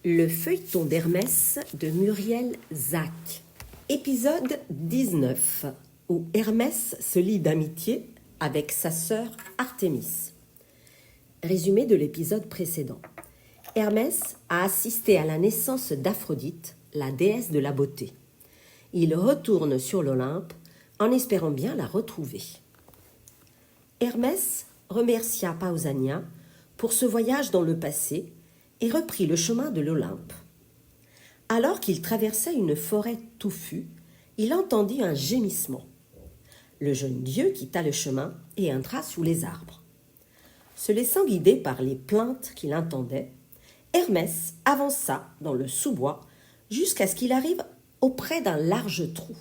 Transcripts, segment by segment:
Le feuilleton d'Hermès de Muriel Zac. Épisode 19, où Hermès se lie d'amitié avec sa sœur Artémis. Résumé de l'épisode précédent. Hermès a assisté à la naissance d'Aphrodite, la déesse de la beauté. Il retourne sur l'Olympe en espérant bien la retrouver. Hermès remercia Pausania pour ce voyage dans le passé et reprit le chemin de l'Olympe. Alors qu'il traversait une forêt touffue, il entendit un gémissement. Le jeune dieu quitta le chemin et entra sous les arbres. Se laissant guider par les plaintes qu'il entendait, Hermès avança dans le sous-bois jusqu'à ce qu'il arrive auprès d'un large trou.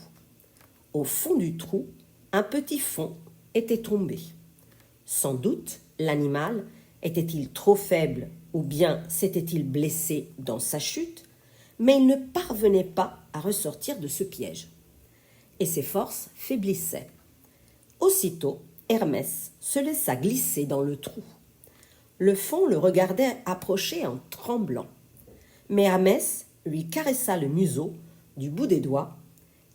Au fond du trou, un petit faon était tombé. Sans doute, l'animal était-il trop faible ou bien s'était-il blessé dans sa chute, mais il ne parvenait pas à ressortir de ce piège. Et ses forces faiblissaient. Aussitôt, Hermès se laissa glisser dans le trou. Le faon le regardait approcher en tremblant. Mais Hermès lui caressa le museau du bout des doigts,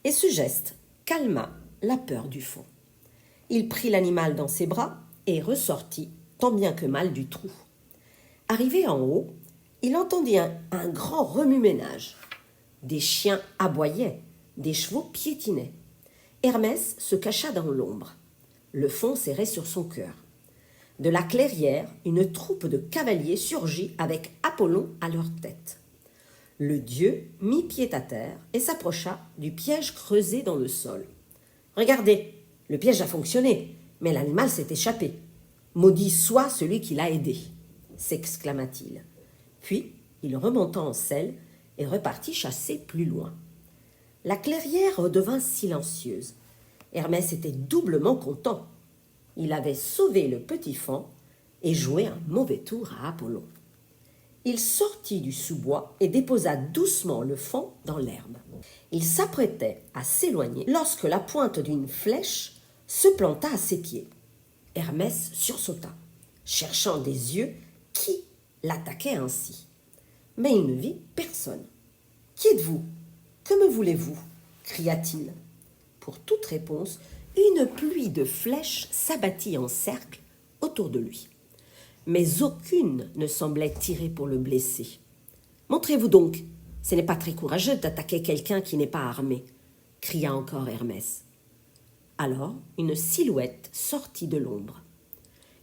et ce geste calma la peur du faon. Il prit l'animal dans ses bras et ressortit tant bien que mal du trou. Arrivé en haut, il entendit un grand remue-ménage. Des chiens aboyaient, des chevaux piétinaient. Hermès se cacha dans l'ombre. Le faon serrait sur son cœur. De la clairière, une troupe de cavaliers surgit avec Apollon à leur tête. Le dieu mit pied à terre et s'approcha du piège creusé dans le sol. « Regardez, le piège a fonctionné, mais l'animal s'est échappé. Maudit soit celui qui l'a aidé !» s'exclama-t-il. Puis, il remonta en selle et repartit chasser plus loin. La clairière redevint silencieuse. Hermès était doublement content. Il avait sauvé le petit faon et joué un mauvais tour à Apollon. Il sortit du sous-bois et déposa doucement le faon dans l'herbe. Il s'apprêtait à s'éloigner lorsque la pointe d'une flèche se planta à ses pieds. Hermès sursauta, cherchant des yeux qui l'attaquait ainsi. Mais il ne vit personne. « Qui êtes-vous ? Que me voulez-vous » cria-t-il. Pour toute réponse, une pluie de flèches s'abattit en cercle autour de lui. Mais aucune ne semblait tirer pour le blesser. « Montrez-vous donc, ce n'est pas très courageux d'attaquer quelqu'un qui n'est pas armé » cria encore Hermès. Alors, une silhouette sortit de l'ombre.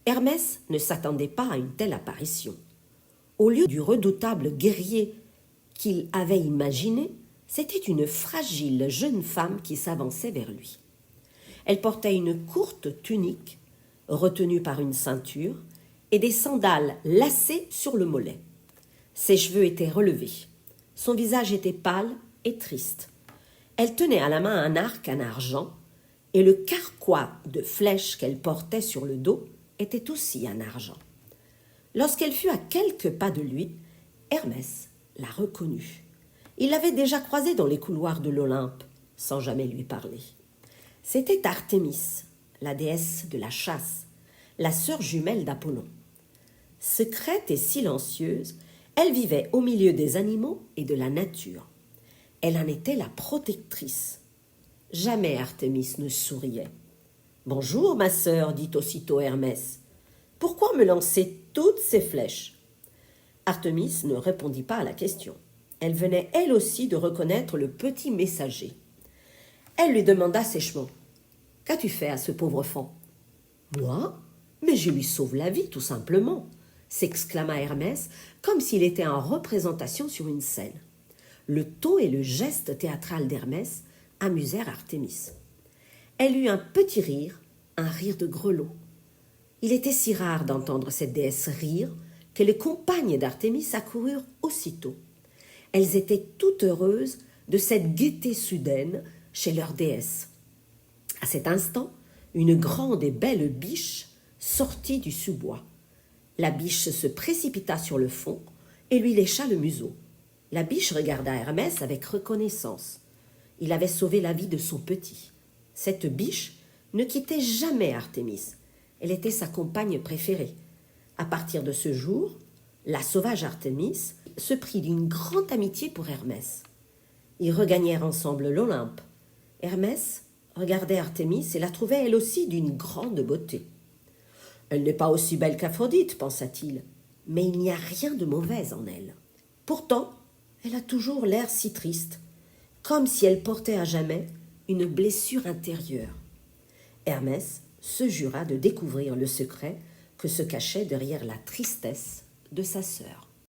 Hermès ne s'attendait pas à une telle apparition. Au lieu du redoutable guerrier qu'il avait imaginé, c'était une fragile jeune femme qui s'avançait vers lui. Elle portait une courte tunique, retenue par une ceinture, et des sandales lacées sur le mollet. Ses cheveux étaient relevés. Son visage était pâle et triste. Elle tenait à la main un arc en argent, et le carquois de flèches qu'elle portait sur le dos était aussi en argent. Lorsqu'elle fut à quelques pas de lui, Hermès la reconnut. Il l'avait déjà croisée dans les couloirs de l'Olympe, sans jamais lui parler. C'était Artémis, la déesse de la chasse, la sœur jumelle d'Apollon. Secrète et silencieuse, elle vivait au milieu des animaux et de la nature. Elle en était la protectrice. Jamais Artémis ne souriait. « Bonjour, ma sœur, dit aussitôt Hermès. Pourquoi me lancer toutes ces flèches ?» Artémis ne répondit pas à la question. Elle venait elle aussi de reconnaître le petit messager. Elle lui demanda sèchement. « Qu'as-tu fait à ce pauvre faon ?»« Moi ? Mais je lui sauve la vie, tout simplement !» s'exclama Hermès, comme s'il était en représentation sur une scène. Le ton et le geste théâtral d'Hermès amusèrent Artémis. Elle eut un petit rire, un rire de grelot. Il était si rare d'entendre cette déesse rire que les compagnes d'Artémis accoururent aussitôt. Elles étaient toutes heureuses de cette gaieté soudaine chez leur déesse. À cet instant, une grande et belle biche sortit du sous-bois. La biche se précipita sur le faon et lui lécha le museau. La biche regarda Hermès avec reconnaissance. Il avait sauvé la vie de son petit. Cette biche ne quittait jamais Artémis. Elle était sa compagne préférée. À partir de ce jour, la sauvage Artémis se prit d'une grande amitié pour Hermès. Ils regagnèrent ensemble l'Olympe. Hermès regardait Artémis et la trouvait elle aussi d'une grande beauté. « Elle n'est pas aussi belle qu'Aphrodite, pensa-t-il, mais il n'y a rien de mauvais en elle. Pourtant, elle a toujours l'air si triste, comme si elle portait à jamais une blessure intérieure. » Hermès se jura de découvrir le secret que se cachait derrière la tristesse de sa sœur.